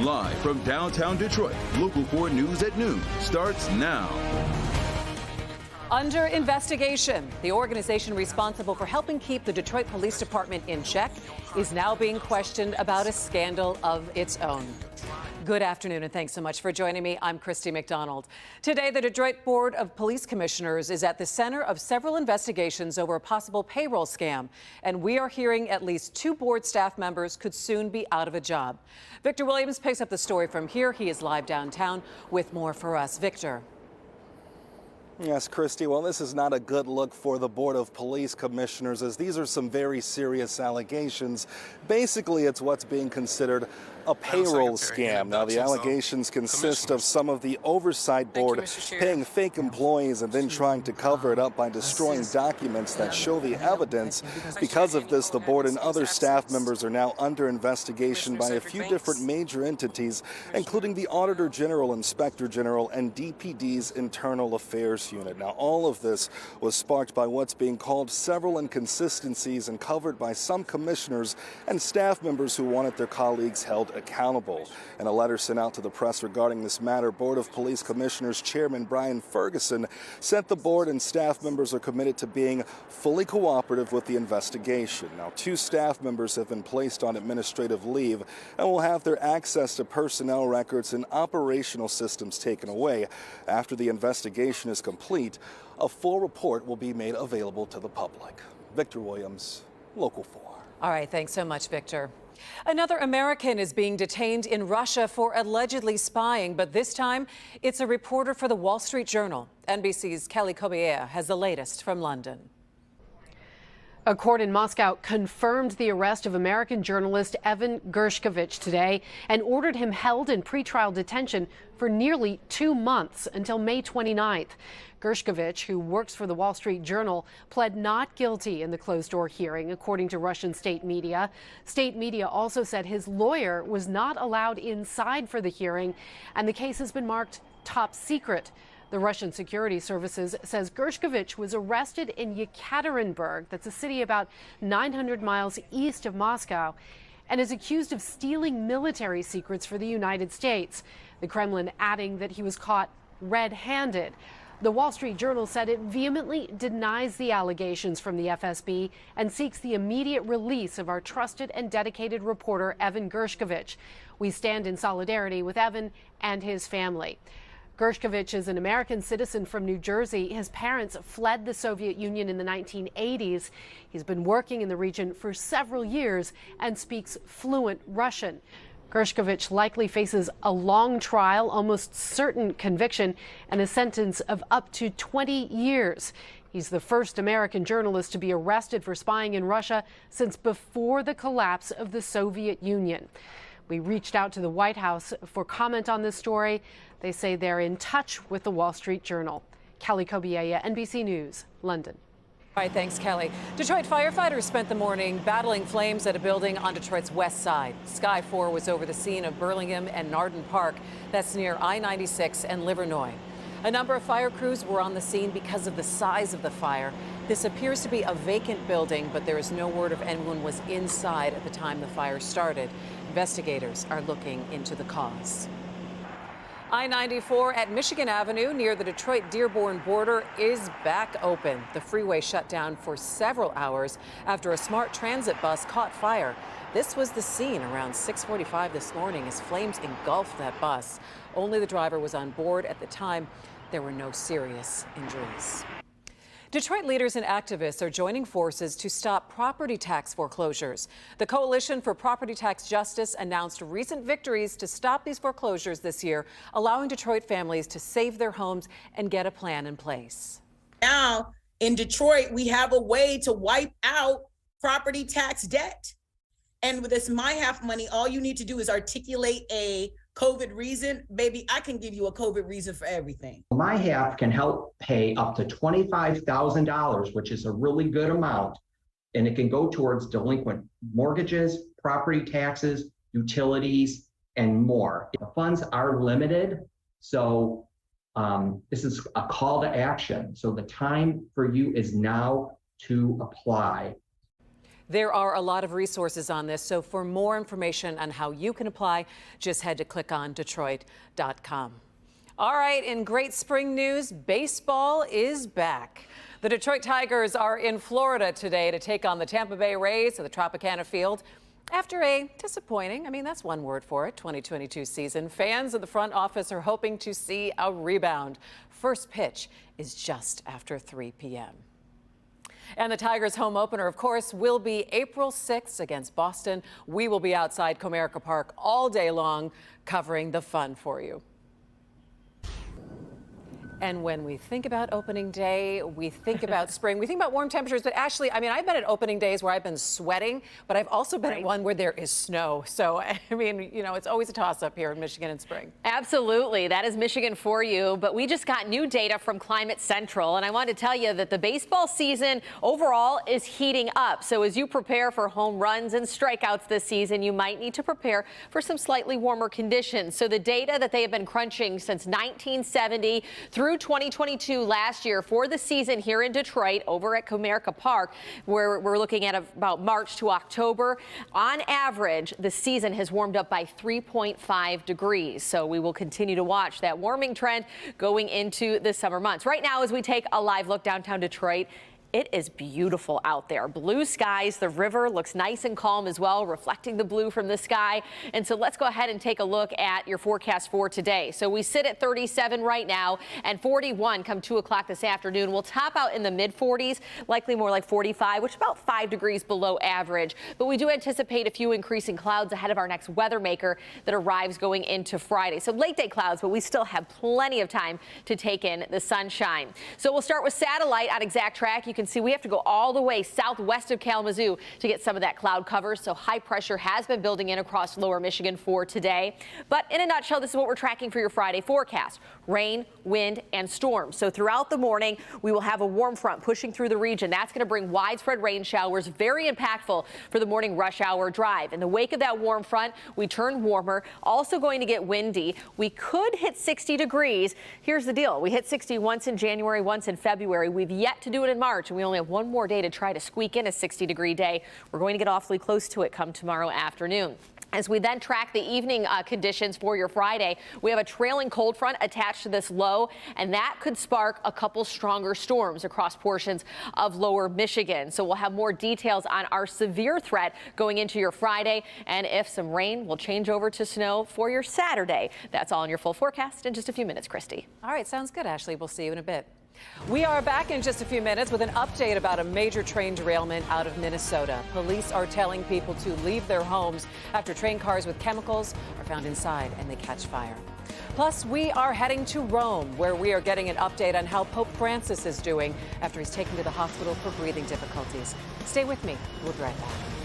Live from downtown Detroit, Local 4 News at noon starts now. Under investigation, the organization responsible for helping keep the Detroit Police Department in check is now being questioned about a scandal of its own. Good afternoon, and thanks so much for joining me. I'm Christy McDonald. Today, the Detroit Board of Police Commissioners is at the center of several investigations over a possible payroll scam, and we are hearing at least 2 board staff members could soon be out of a job. Victor Williams picks up the story from here. He is live downtown with more for us. Victor. Yes, Christy, well, this is not a good look for the Board of Police Commissioners, as these are some very serious allegations. Basically, it's what's being considered a payroll scam. Now, the allegations consist of some of the oversight board paying fake employees and then trying to cover it up by destroying documents that show the evidence. Because of this, the board and other staff members are now under investigation by a few different major entities, including the Auditor General, Inspector General, and DPD's Internal Affairs Unit. Now, all of this was sparked by what's being called several inconsistencies and covered by some commissioners and staff members who wanted their colleagues held accountable. In a letter sent out to the press regarding this matter, Board of Police Commissioners Chairman Brian Ferguson said the board and staff members are committed to being fully cooperative with the investigation. Now, 2 staff members have been placed on administrative leave and will have their access to personnel records and operational systems taken away. After the investigation is complete, a full report will be made available to the public. Victor Williams, Local 4. All right, thanks so much, Victor. Another American is being detained in Russia for allegedly spying, but this time it's a reporter for the Wall Street Journal. NBC's Kelly Kobiea has the latest from London. A court in Moscow confirmed the arrest of American journalist Evan Gershkovich today and ordered him held in pretrial detention for nearly 2 months until May 29th. Gershkovich, who works for the Wall Street Journal, pled not guilty in the closed-door hearing, according to Russian state media. State media also said his lawyer was not allowed inside for the hearing, and the case has been marked top secret. The Russian Security Services says Gershkovich was arrested in Yekaterinburg, that's a city about 900 miles east of Moscow, and is accused of stealing military secrets for the United States. The Kremlin adding that he was caught red-handed. The Wall Street Journal said it vehemently denies the allegations from the FSB and seeks the immediate release of our trusted and dedicated reporter, Evan Gershkovich. We stand in solidarity with Evan and his family. Gershkovich is an American citizen from New Jersey. His parents fled the Soviet Union in the 1980s. He's been working in the region for several years and speaks fluent Russian. Gershkovich likely faces a long trial, almost certain conviction, and a sentence of up to 20 years. He's the first American journalist to be arrested for spying in Russia since before the collapse of the Soviet Union. We reached out to the White House for comment on this story. They say they're in touch with the Wall Street Journal. Kelly Kobiea, NBC News, London. All right, thanks, Kelly. Detroit firefighters spent the morning battling flames at a building on Detroit's west side. Sky 4 was over the scene of Burlingame and Narden Park. That's near I-96 and Livernois. A number of fire crews were on the scene because of the size of the fire. This appears to be a vacant building, but there is no word if anyone was inside at the time the fire started. Investigators are looking into the cause. I-94 at Michigan Avenue near the Detroit-Dearborn border is back open. The freeway shut down for several hours after a Smart Transit bus caught fire. This was the scene around 6:45 this morning as flames engulfed that bus. Only the driver was on board at the time. There were no serious injuries. Detroit leaders and activists are joining forces to stop property tax foreclosures. The Coalition for Property Tax Justice announced recent victories to stop these foreclosures this year, allowing Detroit families to save their homes and get a plan in place. Now, in Detroit, we have a way to wipe out property tax debt. And with this My Half money, all you need to do is articulate a COVID reason. Baby, I can give you a COVID reason for everything. My Half can help pay up to $25,000, which is a really good amount, and it can go towards delinquent mortgages, property taxes, utilities, and more. The funds are limited, so this is a call to action. So the time for you is now to apply. There are a lot of resources on this, so for more information on how you can apply, just head to clickondetroit.com. All right, in great spring news, baseball is back. The Detroit Tigers are in Florida today to take on the Tampa Bay Rays at the Tropicana Field. After a disappointing, that's one word for it, 2022 season, fans of the front office are hoping to see a rebound. First pitch is just after 3 p.m. And the Tigers' home opener, of course, will be April 6th against Boston. We will be outside Comerica Park all day long covering the fun for you. And when we think about opening day, we think about spring, we think about warm temperatures. But Ashley, I've been at opening days where I've been sweating, but I've also been at one where there is snow. So, it's always a toss-up here in Michigan in spring. Absolutely. That is Michigan for you. But we just got new data from Climate Central, and I wanted to tell you that the baseball season overall is heating up. So as you prepare for home runs and strikeouts this season, you might need to prepare for some slightly warmer conditions. So the data that they have been crunching since 1970 through 2022 last year for the season here in Detroit over at Comerica Park, where we're looking at about March to October. On average, the season has warmed up by 3.5 degrees. So we will continue to watch that warming trend going into the summer months. Right now, as we take a live look downtown Detroit, it is beautiful out there. Blue skies. The river looks nice and calm as well, reflecting the blue from the sky. And so let's go ahead and take a look at your forecast for today. So we sit at 37 right now and 41 come 2 o'clock this afternoon. We'll top out in the mid 40s, likely more like 45, which is about 5 degrees below average. But we do anticipate a few increasing clouds ahead of our next weather maker that arrives going into Friday. So late day clouds, but we still have plenty of time to take in the sunshine. So we'll start with satellite on Exact Track. You can see we have to go all the way southwest of Kalamazoo to get some of that cloud cover. So high pressure has been building in across lower Michigan for today. But in a nutshell, this is what we're tracking for your Friday forecast: rain, wind, and storms. So throughout the morning, we will have a warm front pushing through the region. That's going to bring widespread rain showers, very impactful for the morning rush hour drive. In the wake of that warm front, we turn warmer, also going to get windy. We could hit 60 degrees. Here's the deal. We hit 60 once in January, once in February. We've yet to do it in March, and we only have one more day to try to squeak in a 60-degree day. We're going to get awfully close to it come tomorrow afternoon. As we then track the evening conditions for your Friday, we have a trailing cold front attached to this low, and that could spark a couple stronger storms across portions of lower Michigan. So we'll have more details on our severe threat going into your Friday, and if some rain will change over to snow for your Saturday. That's all in your full forecast in just a few minutes, Christy. All right, sounds good, Ashley. We'll see you in a bit. We are back in just a few minutes with an update about a major train derailment out of Minnesota. Police are telling people to leave their homes after train cars with chemicals are found inside and they catch fire. Plus, we are heading to Rome, where we are getting an update on how Pope Francis is doing after he's taken to the hospital for breathing difficulties. Stay with me. We'll be right back.